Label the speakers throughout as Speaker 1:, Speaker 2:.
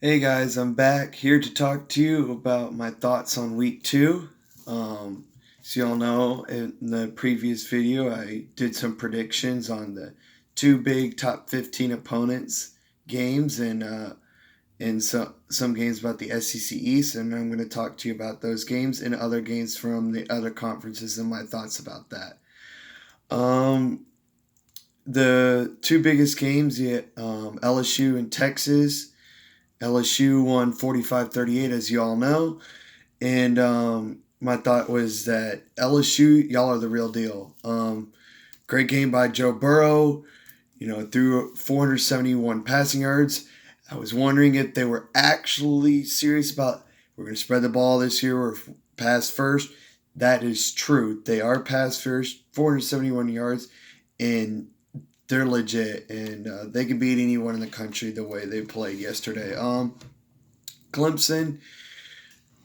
Speaker 1: Hey guys, I'm back here to talk to you about my thoughts on week two. As you all know, in the previous video, I did some predictions on the two big top 15 opponents games and some games about the SEC East, and I'm going to talk to you about those games and other games from the other conferences and my thoughts about that. Um, the two biggest games, LSU and Texas. LSU won 45-38, as you all know. And my thought was that LSU, y'all are the real deal. Great game by Joe Burrow, threw 471 passing yards. I was wondering if they were actually serious about we're going to spread the ball this year or pass first. That is true. They are pass first, 471 yards, and they're legit, and they can beat anyone in the country the way they played yesterday. Clemson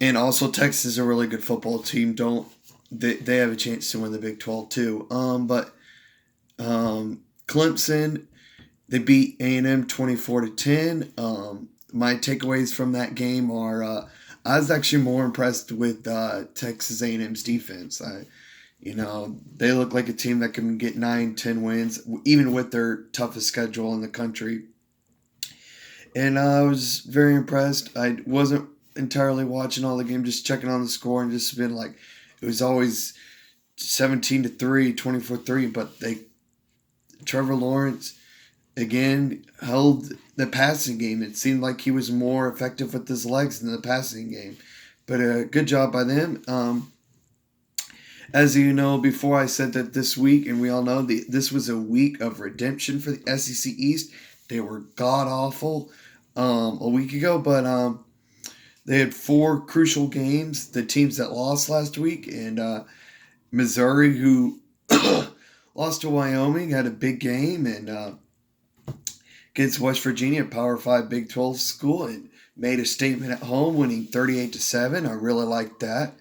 Speaker 1: and also Texas is a really good football team. Don't they have a chance to win the Big 12 too? But Clemson, they beat A&M 24-10. My takeaways from that game are I was actually more impressed with Texas A&M's defense. They look like a team that can get 9, 10 wins, even with their toughest schedule in the country. And I was very impressed. I wasn't entirely watching all the game, just checking on the score and just been like, it was always 17-3, 24-3. But Trevor Lawrence again held the passing game. It seemed like he was more effective with his legs than the passing game. But good job by them. As you know, before I said that this week, and we all know this was a week of redemption for the SEC East. They were god awful a week ago, but they had four crucial games. The teams that lost last week, and Missouri, who lost to Wyoming, had a big game, and against West Virginia, Power 5 Big 12 school, and made a statement at home, winning 38-7. I really liked that.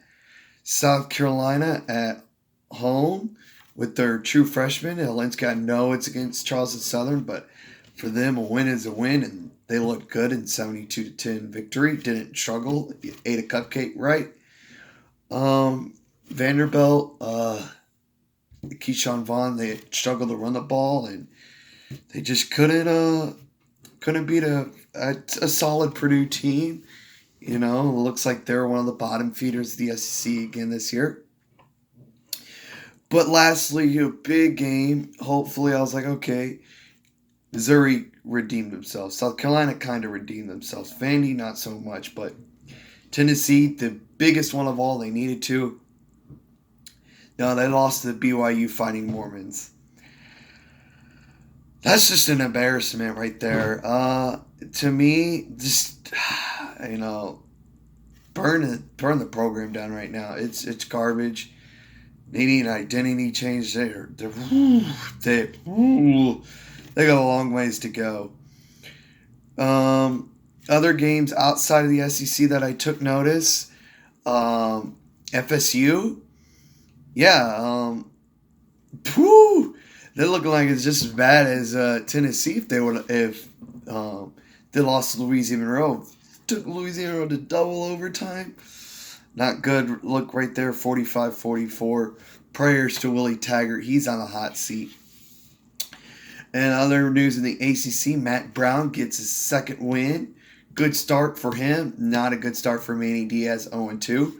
Speaker 1: South Carolina at home with their true freshmen. Helenska, I know it's against Charleston Southern, but for them, a win is a win, and they looked good in 72-10 victory. Didn't struggle. Ate a cupcake right. Vanderbilt, Keyshawn Vaughn, they struggled to run the ball, and they just couldn't beat a solid Purdue team. It looks like they're one of the bottom feeders of the SEC again this year. But lastly, a big game. Hopefully, I was like, okay, Missouri redeemed themselves. South Carolina kind of redeemed themselves. Vandy, not so much. But Tennessee, the biggest one of all, they needed to. No, they lost to the BYU Fighting Mormons. That's just an embarrassment right there. To me, just burn the program down right now. It's garbage. They need an identity change. They got a long ways to go. Other games outside of the SEC that I took notice. FSU, yeah. They're looking like it's just as bad as Tennessee if they lost to Louisiana Monroe. Took Louisiana Monroe to double overtime. Not good look right there, 45-44. Prayers to Willie Taggart. He's on the hot seat. And other news in the ACC, Matt Brown gets his second win. Good start for him. Not a good start for Manny Diaz, 0-2.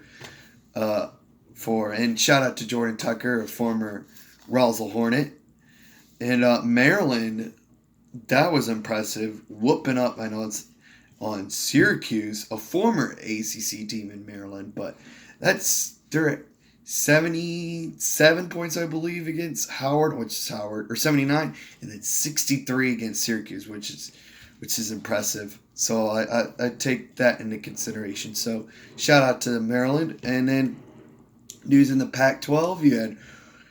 Speaker 1: And shout out to Jordan Tucker, a former Roswell Hornet. And Maryland, that was impressive. Whooping up, I know it's on Syracuse, a former ACC team in Maryland, but they're at 77 points, I believe, against Howard, or 79, and then 63 against Syracuse, which is impressive. So I take that into consideration. So shout out to Maryland. And then news in the Pac-12, you had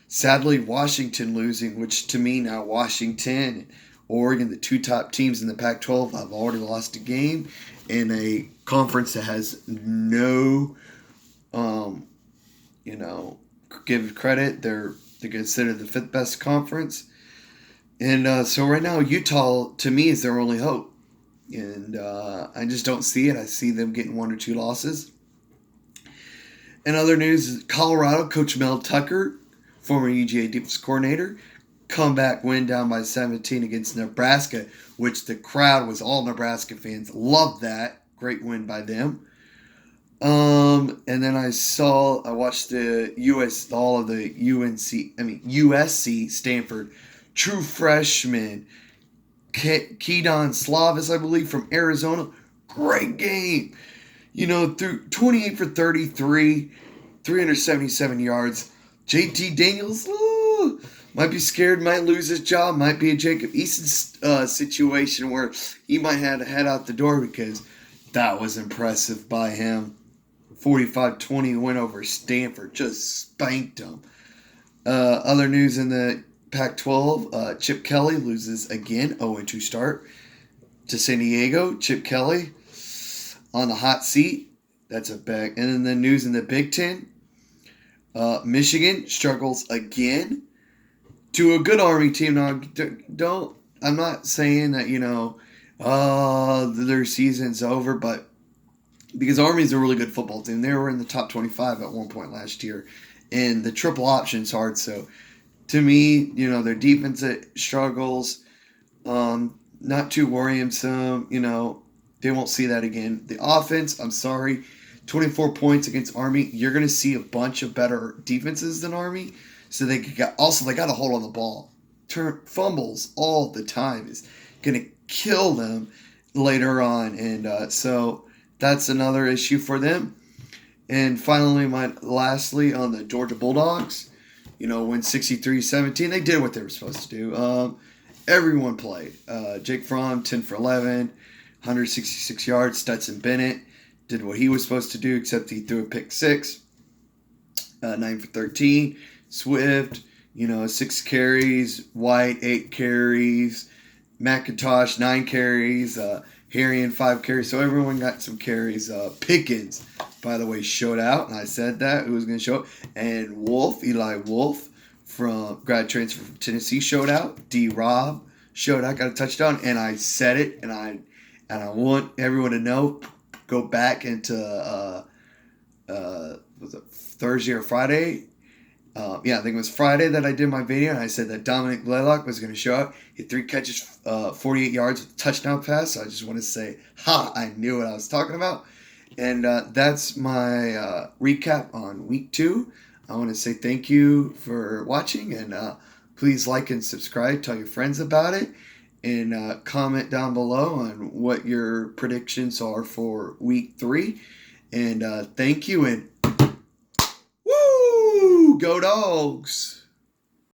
Speaker 1: sadly Washington losing, which to me now Washington, Oregon, the two top teams in the Pac-12, have already lost a game in a conference that has no, give credit. They're considered the fifth best conference. And so right now, Utah, to me, is their only hope. And I just don't see it. I see them getting 1 or 2 losses. In other news, Colorado coach Mel Tucker, former UGA defense coordinator, comeback win down by 17 against Nebraska, which the crowd was all Nebraska fans. Loved that. Great win by them. And then I watched all of the USC Stanford true freshman Kedon Slovis, I believe, from Arizona. Great game. Through 28 for 33, 377 yards. JT Daniels might be scared, might lose his job, might be a Jacob Eason situation where he might have to head out the door, because that was impressive by him. 45-20 win over Stanford. Just spanked them. Other news in the Pac-12, Chip Kelly loses again, 0-2 start to San Diego. Chip Kelly on the hot seat. That's a bag. And then the news in the Big Ten, Michigan struggles again to a good Army team. Now, I'm not saying that, their season's over, but because Army's a really good football team. They were in the top 25 at one point last year, and the triple option's hard. So, to me, their defense struggles. Not too worrisome. They won't see that again. The offense, I'm sorry, 24 points against Army. You're going to see a bunch of better defenses than Army. So they got a hold on the ball. Fumbles all the time is going to kill them later on. And so that's another issue for them. And finally, lastly, on the Georgia Bulldogs, win 63-17. They did what they were supposed to do. Everyone played. Jake Fromm, 10 for 11, 166 yards. Stetson Bennett did what he was supposed to do, except he threw a pick 6. 9 for 13. Swift, 6 carries. White, 8 carries. McIntosh, 9 carries. Harrion, 5 carries. So everyone got some carries. Pickens, by the way, showed out, and I said that who was going to show up. And Eli Wolf, from grad transfer from Tennessee, showed out. D-Rob showed out, got a touchdown, and I said it, and I want everyone to know. Go back into was it Thursday or Friday? I think it was Friday that I did my video, and I said that Dominic Blaylock was going to show up. He had 3 catches, 48 yards with a touchdown pass. So I just want to say, I knew what I was talking about. And that's my recap on week 2. I want to say thank you for watching, and please like and subscribe. Tell your friends about it, and comment down below on what your predictions are for week 3. And thank you, and woo! Go Dogs!